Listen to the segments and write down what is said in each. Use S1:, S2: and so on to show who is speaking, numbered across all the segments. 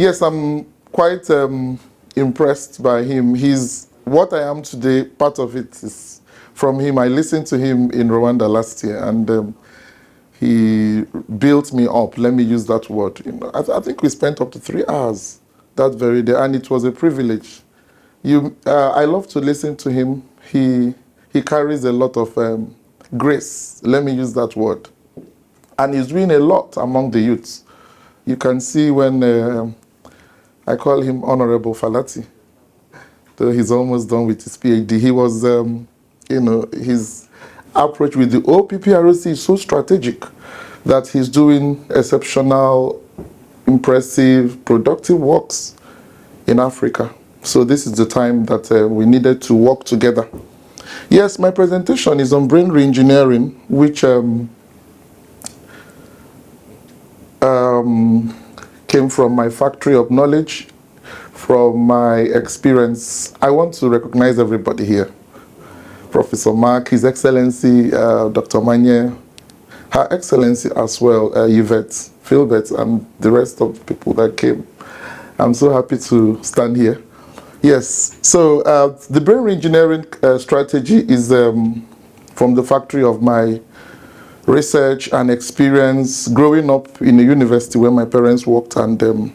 S1: Yes, I'm quite impressed by him. He's what I am today. Part of it is from him. I listened to him in Rwanda last year, and he built me up. Let me use that word. I think we spent up to 3 hours that very day, and it was a privilege. I love to listen to him. He carries a lot of grace. Let me use that word, and he's doing a lot among the youths. You can see when. I call him Honorable Falati, though he's almost done with his PhD. He was, his approach with the OPPRC is so strategic that he's doing exceptional, impressive, productive works in Africa. So this is the time that we needed to work together. Yes, my presentation is on brain reengineering, which came from my factory of knowledge, from my experience. I want to recognize everybody here. Professor Mark, His Excellency Dr. Manye, Her Excellency as well, Yvette, Philbert, and the rest of the people that came. I'm so happy to stand here. Yes, so the brain reengineering strategy is from the factory of my research and experience growing up in a university where my parents worked, and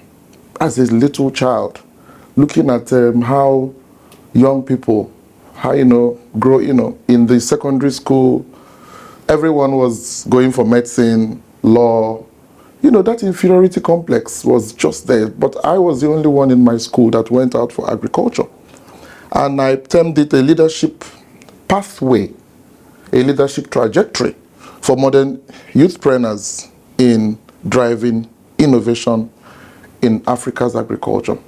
S1: as a little child, looking at how young people, grow, in the secondary school, everyone was going for medicine, law, that inferiority complex was just there. But I was the only one in my school that went out for agriculture. And I termed it a leadership pathway, a leadership trajectory for modern youthpreneurs in driving innovation in Africa's agriculture.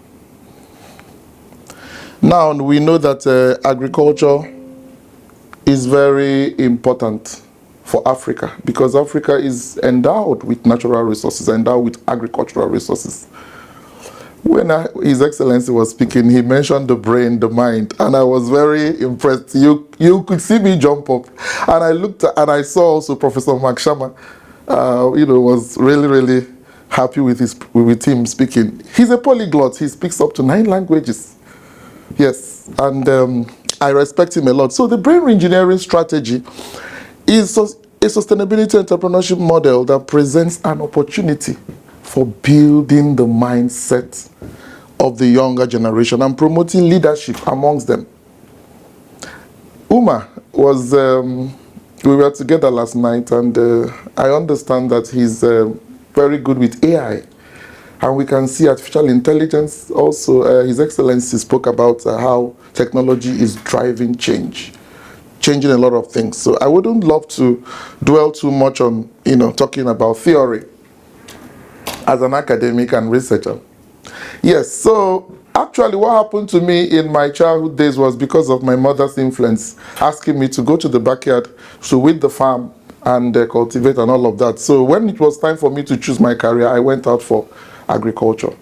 S1: Now, we know that agriculture is very important for Africa because Africa is endowed with natural resources, endowed with agricultural resources. When His Excellency was speaking, he mentioned the brain, the mind, and I was very impressed. You could see me jump up. And I looked and I saw also Professor Mark Sharma, was really, really happy with him speaking. He's a polyglot. He speaks up to 9 languages. Yes, and I respect him a lot. So the brain reengineering strategy is a sustainability entrepreneurship model that presents an opportunity for building the mindset of the younger generation and promoting leadership amongst them. Uma was, we were together last night, and I understand that he's very good with AI. And we can see artificial intelligence also. His Excellency spoke about how technology is driving change, changing a lot of things. So I wouldn't love to dwell too much on, talking about theory as an academic and researcher. Yes, so actually what happened to me in my childhood days was because of my mother's influence, asking me to go to the backyard to weed the farm and cultivate and all of that. So when it was time for me to choose my career, I went out for agriculture.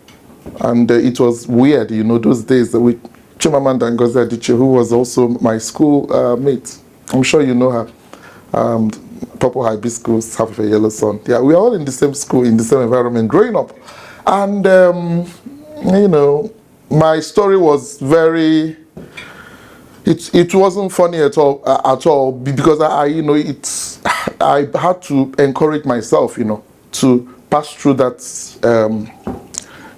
S1: And it was weird, those days with Chimamanda Ngozi Adichie, who was also my school mate. I'm sure you know her. Purple hibiscus, half of a yellow sun. Yeah, we are all in the same school, in the same environment, growing up. And, my story was very, it wasn't funny at all, because I had to encourage myself, to pass through that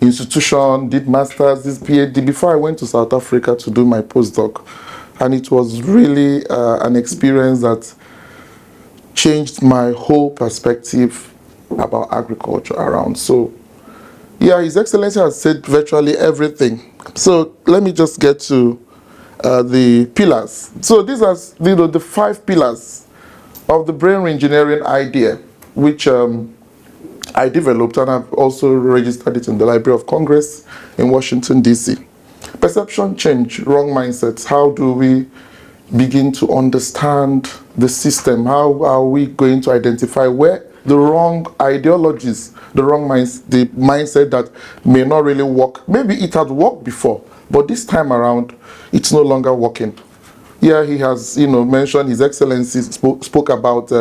S1: institution, did masters, this PhD, before I went to South Africa to do my postdoc. And it was really an experience that changed my whole perspective about agriculture around. So, yeah, His Excellency has said virtually everything. So let me just get to the pillars. So these are the 5 pillars of the brain reengineering idea, which I developed, and I've also registered it in the Library of Congress in Washington, D.C. Perception change, wrong mindsets. How do we begin to understand the system? How are we going to identify where the wrong ideologies, the mindset that may not really work? Maybe it had worked before, but this time around, it's no longer working. Here he has, mentioned, His Excellency spoke about,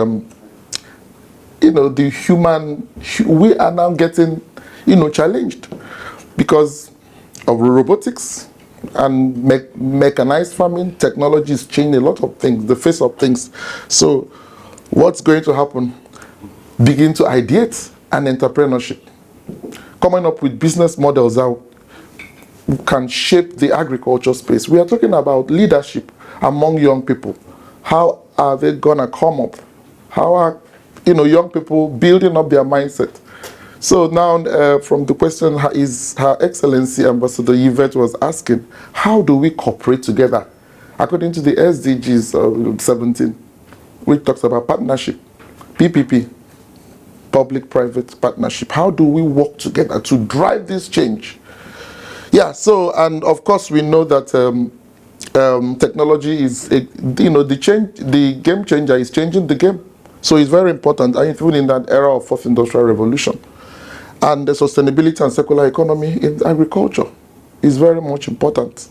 S1: the human, we are now getting, challenged. because of robotics and mechanized farming. Technology is changing a lot of things, the face of things. So what's going to happen? Begin to ideate an entrepreneurship, coming up with business models that can shape the agriculture space. We are talking about leadership among young people. How are they gonna come up? How are young people building up their mindset? So now, from the question is Her Excellency Ambassador Yvette was asking, how do we cooperate together? According to the SDGs 17, which talks about partnership, PPP, public-private partnership. How do we work together to drive this change? Yeah, so, and of course we know that technology is, the game changer is changing the game. So it's very important, even in that era of fourth industrial revolution. And the sustainability and circular economy in agriculture is very much important.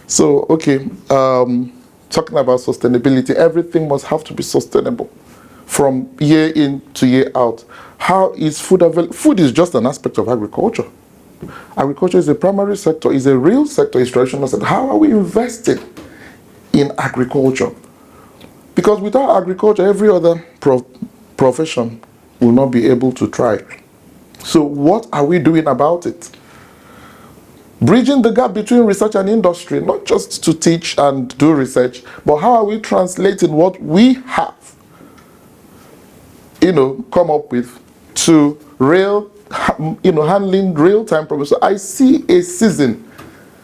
S1: So, okay, talking about sustainability, everything must have to be sustainable from year in to year out. How is food available? Food is just an aspect of agriculture. Agriculture is a primary sector, is a real sector, is traditional sector. How are we investing in agriculture? Because without agriculture, every other profession will not be able to thrive. So what are we doing about it? Bridging the gap between research and industry, not just to teach and do research, but how are we translating what we have, come up with to real, handling real-time problems. So I see a season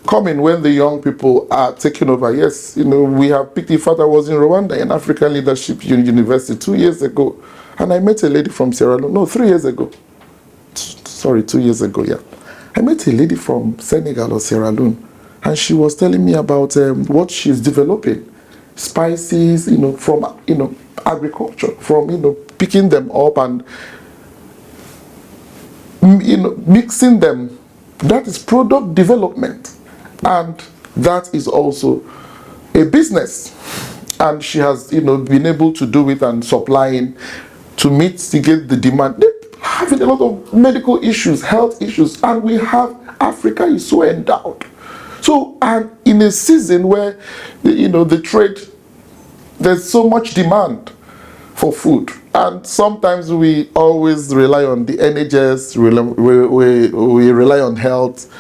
S1: coming when the young people are taking over. Yes, we have picked. In fact, I was in Rwanda in African Leadership University 2 years ago, and I met a lady from Sierra Leone. No, 3 years ago. Sorry, 2 years ago, yeah. I met a lady from Senegal or Sierra Leone, and she was telling me about what she's developing. Spices, from, agriculture, from, picking them up and, mixing them. That is product development. And that is also a business. And she has, been able to do it and supplying to mitigate the demand. They're having a lot of medical issues, health issues, and we have, Africa is so endowed. So, and in a season where, the trade, there's so much demand for food. And sometimes we always rely on the NHS, we rely on health,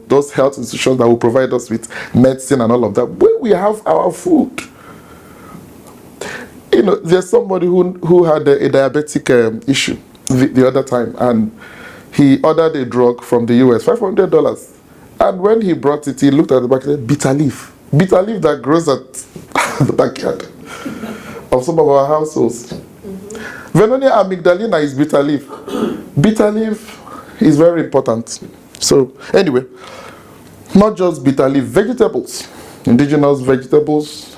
S1: those health institutions that will provide us with medicine and all of that. When we have our food, there's somebody who had a diabetic issue the other time, and he ordered a drug from the US, $500. And when he brought it, he looked at the back and said, bitter leaf that grows at the backyard of some of our households. Venonia amygdalina is bitter leaf. Bitter leaf is very important. So anyway, not just bitter leaf, vegetables, indigenous vegetables,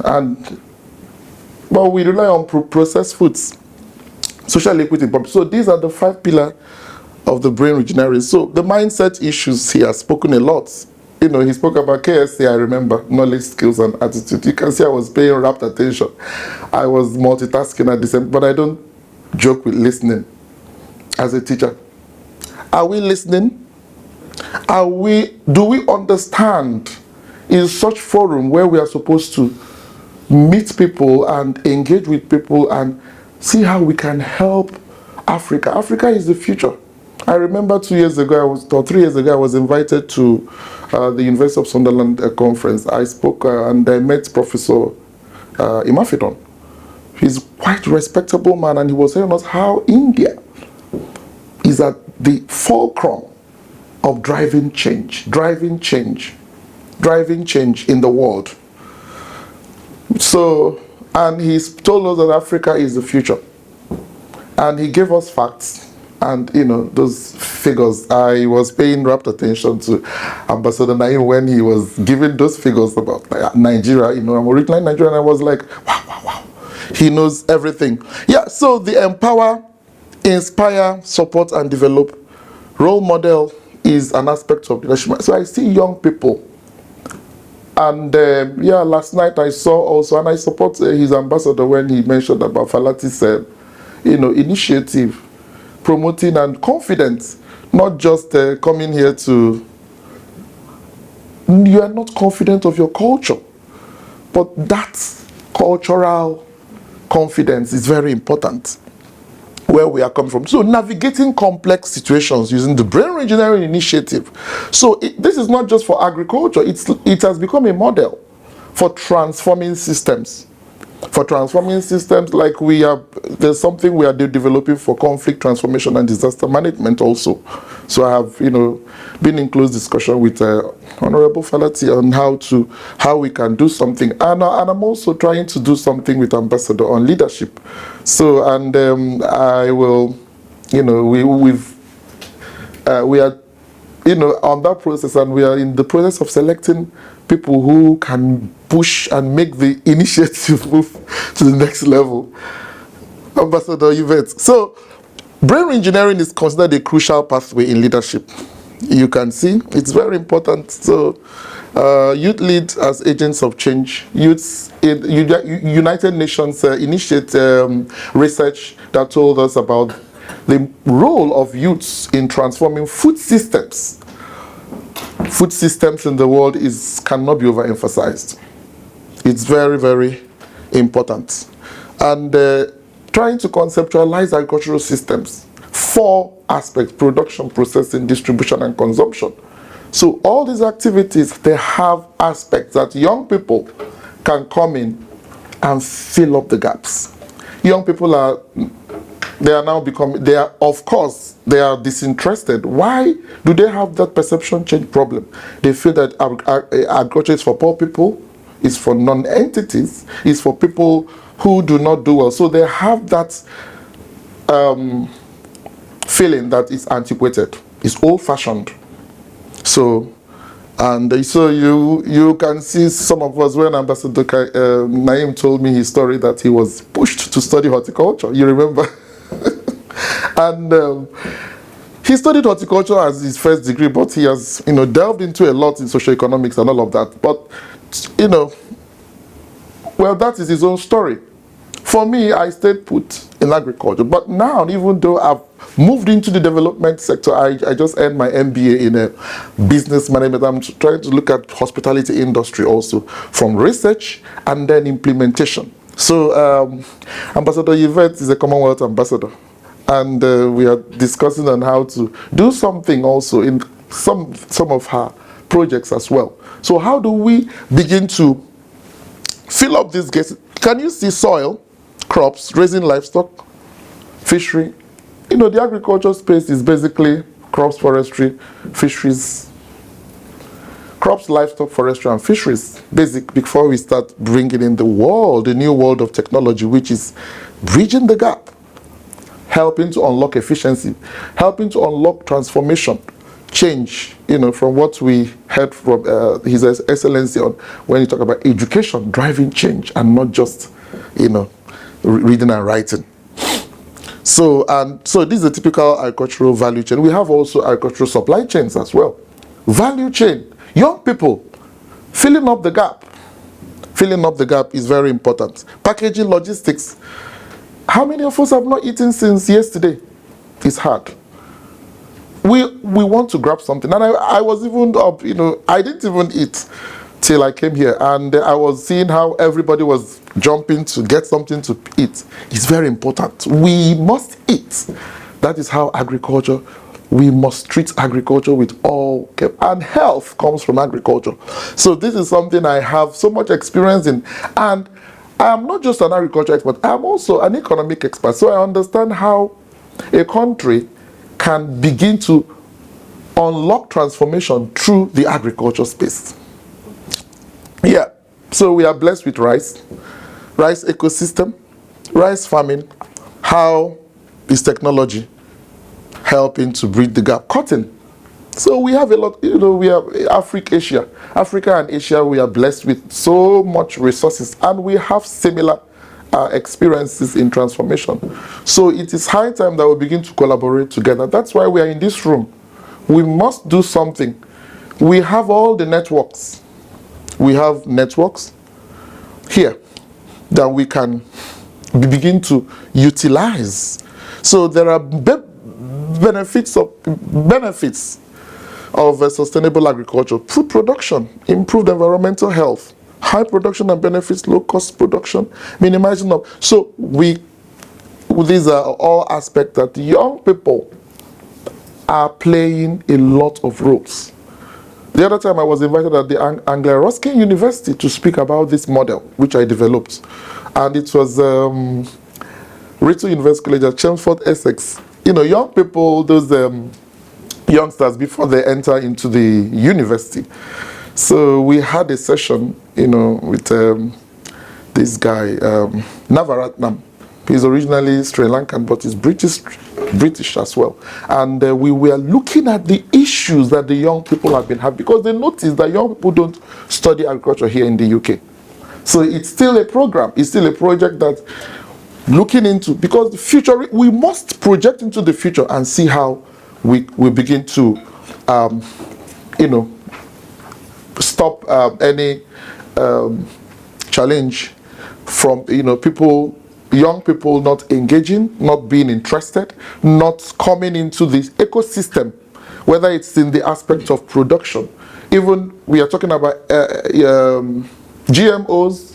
S1: but we rely on processed foods, social equity. So these are the 5 pillars of the brain regeneration. So the mindset issues, he has spoken a lot. He spoke about KSA, I remember, knowledge, skills, and attitude. You can see I was paying rapt attention. I was multitasking at the same, but I don't joke with listening as a teacher. Are we listening? Do we understand in such forum where we are supposed to meet people and engage with people and see how we can help Africa? Africa is the future. I remember 3 years ago, I was invited to the University of Sunderland conference. I spoke and I met Professor Imafidon. He's quite a respectable man, and he was telling us how India is at the fulcrum of driving change in the world. So, and he's told us that Africa is the future. And he gave us facts. And, those figures, I was paying rapt attention to Ambassador Naim when he was giving those figures about Nigeria. I'm originally Nigerian, and I was like, wow. He knows everything. Yeah, so the empower, inspire, support, and develop role model is an aspect of leadership. So I see young people. And, last night I saw also, and I support his ambassador when he mentioned about Falati's, initiative, promoting and confidence, not just coming here to you are not confident of your culture. But that cultural confidence is very important where we are coming from. So navigating complex situations using the brain engineering initiative. So this is not just for agriculture, it has become a model for transforming systems. For transforming systems, like there's something we are developing for conflict transformation and disaster management also. So I have, been in close discussion with Honorable Falati on how we can do something, and I'm also trying to do something with Ambassador on leadership. So, and I will, we are, on that process, and we are in the process of selecting people who can push and make the initiative move to the next level. Ambassador Yvette. So, brain engineering is considered a crucial pathway in leadership. You can see it's very important. So, youth lead as agents of change. United Nations initiate research that told us about the role of youths in transforming food systems. Food systems in the world cannot be overemphasized. It's very, very important. And trying to conceptualize agricultural systems, 4 aspects: production, processing, distribution, and consumption. So all these activities, they have aspects that young people can come in and fill up the gaps. Young people are disinterested. Why do they have that perception change problem? They feel that agriculture is for poor people, it's for non-entities, it's for people who do not do well. So they have that feeling that it's antiquated, it's old-fashioned. So, and so you can see some of us, when Ambassador Naim told me his story that he was pushed to study horticulture, you remember? And he studied horticulture as his first degree, but he has, delved into a lot in socioeconomics and all of that. But, well, that is his own story. For me, I stayed put in agriculture. But now, even though I've moved into the development sector, I just earned my MBA in business management. I'm trying to look at hospitality industry also, from research and then implementation. So, Ambassador Yvette is a Commonwealth ambassador. And we are discussing on how to do something also in some of her projects as well. So how do we begin to fill up these gaps? Can you see soil, crops, raising livestock, fishery? The agriculture space is basically crops, forestry, fisheries, crops, livestock, forestry, and fisheries. Basic, before we start bringing in the new world of technology, which is bridging the gap, helping to unlock efficiency, helping to unlock transformation, change, from what we heard from His Excellency on when he talked about education, driving change, and not just, reading and writing. So, this is a typical agricultural value chain. We have also agricultural supply chains as well. Value chain, young people, filling up the gap. Filling up the gap is very important. Packaging, logistics. How many of us have not eaten since yesterday? It's hard. We want to grab something. And I was even up, I didn't even eat till I came here. And I was seeing how everybody was jumping to get something to eat. It's very important. We must eat. That is how agriculture, we must treat agriculture with all care. And health comes from agriculture. So this is something I have so much experience in. And I am not just an agriculture expert, I am also an economic expert. So I understand how a country can begin to unlock transformation through the agriculture space. Yeah, so we are blessed with rice ecosystem, rice farming. How is technology helping to bridge the gap? Cotton. So we have a lot, we have AFRICASIA. Africa and Asia, we are blessed with so much resources, and we have similar experiences in transformation. So it is high time that we begin to collaborate together. That's why we are in this room. We must do something. We have all the networks. We have networks here that we can begin to utilize. So there are benefits of sustainable agriculture, food production, improved environmental health, high production and benefits, low cost production, minimizing of. So these are all aspects that young people are playing a lot of roles. The other time I was invited at the Anglo-Ruskin University to speak about this model, which I developed. And it was Rito University College at Chelmsford, Essex. You know, young people, those youngsters, before they enter into the university. So we had a session, you know, with this guy, Navaratnam. He's originally Sri Lankan, but he's British as well. And we were looking at the issues that the young people have been having, because they noticed that young people don't study agriculture here in the UK. So it's still a program, it's still a project that looking into, because the future, we must project into the future and see how we begin to, you know, stop any challenge from, you know, young people not engaging, not being interested, not coming into this ecosystem, whether it's in the aspect of production. Even we are talking about GMOs,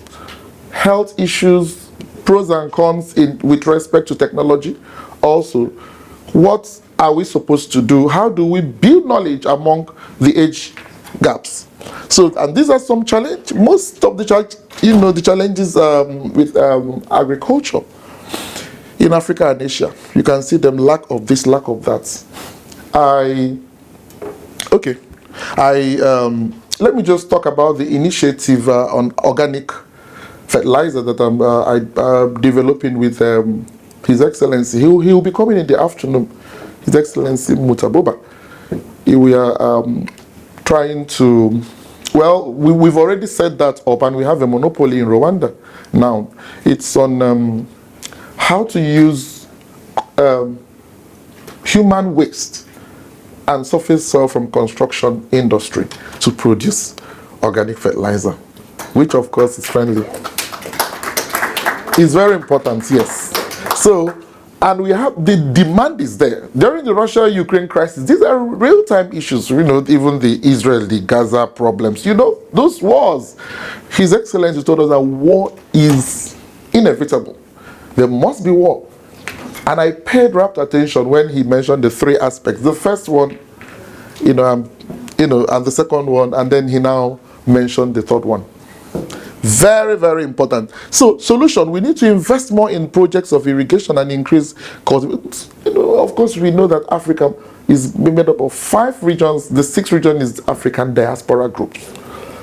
S1: health issues, pros and cons with respect to technology. Also, what are we supposed to do? How do we build knowledge among the age gaps? So, and these are some challenges. Most of the the challenges with agriculture in Africa and Asia. You can see them lack of this, lack of that. Let me just talk about the initiative on organic fertilizer that I'm developing with His Excellency. He will be coming in the afternoon. His Excellency Mutaboba. We are trying to, well, we've already set that up, and we have a monopoly in Rwanda now. It's on how to use human waste and surface soil from construction industry to produce organic fertilizer, which of course is friendly. It's very important, yes. So, and we have, the demand is there. During the Russia-Ukraine crisis, these are real-time issues, you know, even the Israel, the Gaza problems, you know, those wars. His Excellency told us that war is inevitable. There must be war. And I paid rapt attention when he mentioned the three aspects. The first one, and the second one, and then he now mentioned the third one. Very, very important. So, solution, we need to invest more in projects of irrigation and increase cultivation. Of course, we know that Africa is made up of 5 regions. The 6th region is African diaspora groups.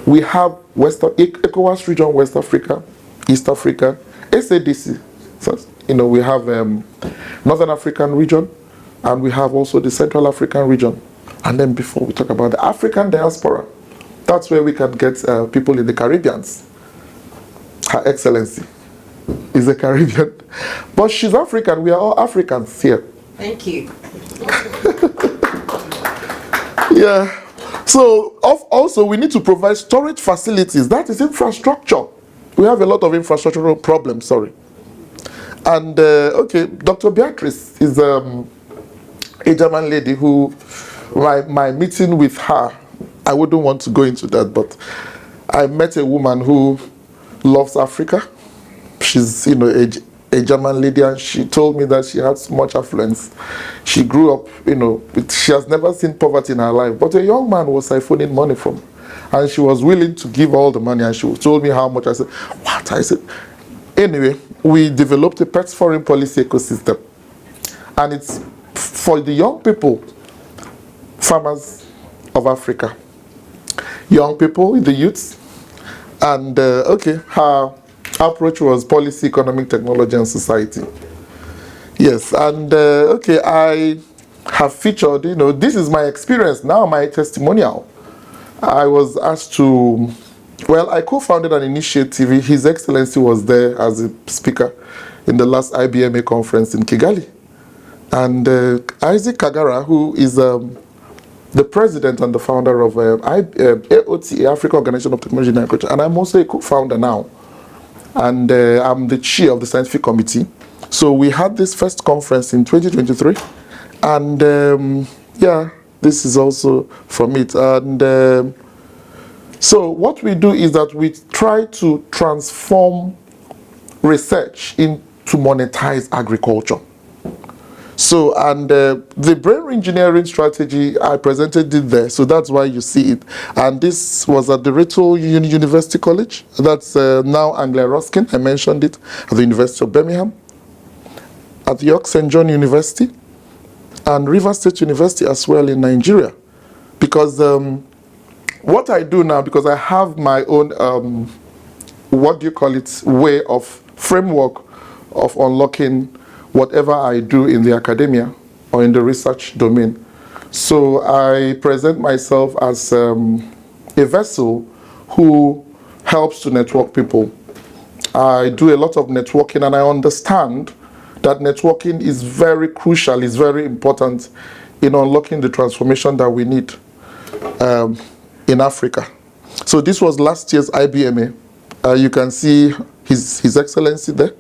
S1: We have ECOWAS region, West Africa, East Africa, SADC. So, we have Northern African region, and we have also the Central African region. And then before we talk about the African diaspora, that's where we can get people in the Caribbean. Her Excellency is a Caribbean, but she's African. We are all Africans here.
S2: Thank you.
S1: Yeah. So also we need to provide storage facilities. That is infrastructure. We have a lot of infrastructural problems. Sorry. And Dr. Beatrice is a German lady who, my meeting with her, I wouldn't want to go into that, but I met a woman who loves Africa. She's, a German lady, and she told me that she has much affluence. She grew up, she has never seen poverty in her life, but a young man was siphoning money from her, and she was willing to give all the money, and she told me how much. I said, what? I said, anyway, we developed a pets foreign policy ecosystem, and it's for the young people, farmers of Africa, young people, the youths. And her approach was policy, economic, technology, and society. Yes, and I have featured, this is my experience now, my testimonial. I was asked to, I co-founded an initiative. His Excellency was there as a speaker in the last IBMA conference in Kigali. And Isaac Kagara, who is the president and the founder of AOT, Africa Organization of Technology and Agriculture, and I'm also a co-founder now. And I'm the chair of the scientific committee. So we had this first conference in 2023, and this is also from it. And so what we do is that we try to transform research into monetize agriculture. So, and the brain engineering strategy, I presented it there, so that's why you see it. And this was at the Rachel University College. That's now Anglia Ruskin, I mentioned it, at the University of Birmingham, at York St. John University, and Rivers State University as well in Nigeria. Because what I do now, because I have my own, what do you call it, way of framework of unlocking whatever I do in the academia or in the research domain. So I present myself as a vessel who helps to network people. I do a lot of networking, and I understand that networking is very crucial, is very important in unlocking the transformation that we need in Africa. So this was last year's IBMA. You can see His Excellency there.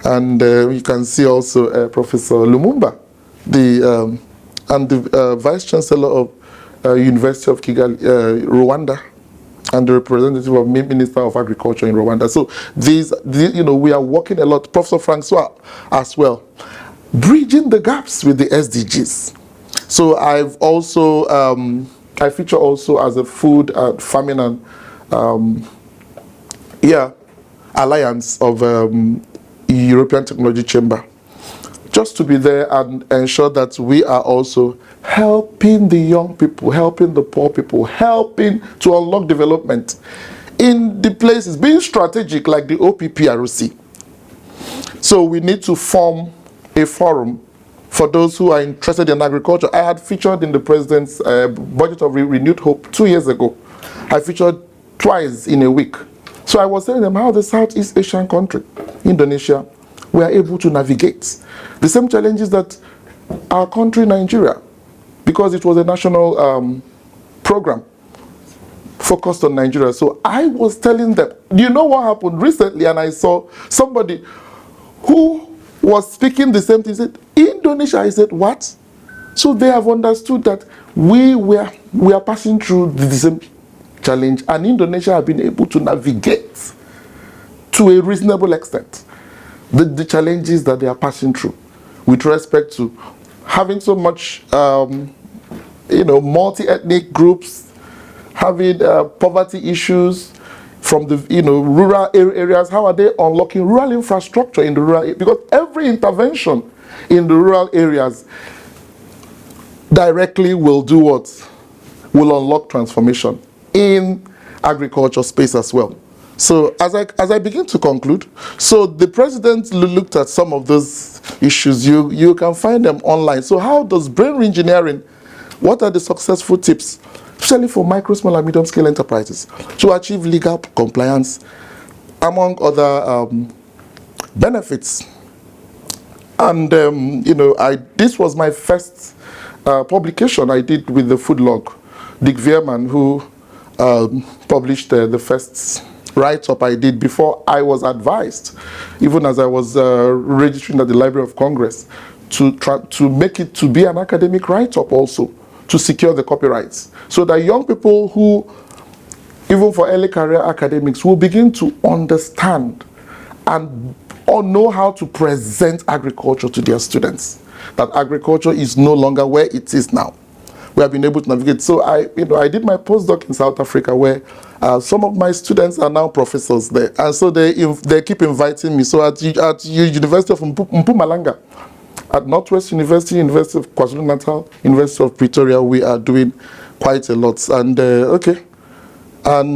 S1: And you can see also Professor Lumumba, and the Vice Chancellor of University of Kigali, Rwanda, and the representative of Minister of Agriculture in Rwanda. So these, we are working a lot. Professor Francois as well, bridging the gaps with the SDGs. So I've also, I feature also as a food, famine and, alliance of European Technology Chamber, just to be there and ensure that we are also helping the young people, helping the poor people, helping to unlock development in the places, being strategic like the OPPRC. So we need to form a forum for those who are interested in agriculture. I had featured in the President's Budget of Renewed Hope 2 years ago. I featured twice in a week. So I was telling them how the Southeast Asian country, Indonesia, were able to navigate the same challenges that our country, Nigeria, because it was a national program focused on Nigeria. So I was telling them, you know what happened recently? And I saw somebody who was speaking the same thing. He said, Indonesia. I said, what? So they have understood that we are passing through the same challenge, and Indonesia have been able to navigate to a reasonable extent the challenges that they are passing through with respect to having so much multi-ethnic groups, having poverty issues from the rural areas. How are they unlocking rural infrastructure in the rural, because every intervention in the rural areas directly will do what? Will unlock transformation in agriculture space as well. So as I begin to conclude, so the president looked at some of those issues. You can find them online. So how does brain engineering, what are the successful tips, especially for micro, small, and medium scale enterprises, to achieve legal compliance, among other benefits? And this was my first publication I did with the food log. Dick Veerman, who published the first write-up I did before I was advised, even as I was registering at the Library of Congress, to make it to be an academic write-up also, to secure the copyrights, so that young people who, even for early career academics, will begin to understand and or know how to present agriculture to their students, that agriculture is no longer where it is now. We have been able to navigate. So I did my postdoc in South Africa, where some of my students are now professors there, and so they keep inviting me. So at University of Mpumalanga, at Northwest University, University of KwaZulu-Natal, University of Pretoria, we are doing quite a lot. And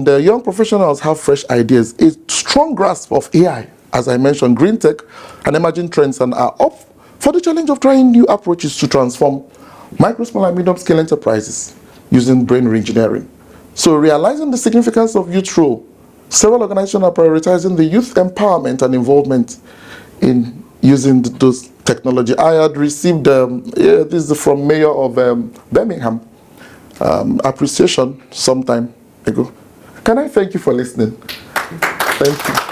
S1: young professionals have fresh ideas, a strong grasp of AI, as I mentioned, green tech and emerging trends, and are up for the challenge of trying new approaches to transform micro, small, and medium scale enterprises using brain reengineering. So realizing the significance of youth role, several organizations are prioritizing the youth empowerment and involvement in using those technology. I had received, this is from Mayor of Birmingham, appreciation some time ago. Can I thank you for listening? Thank you.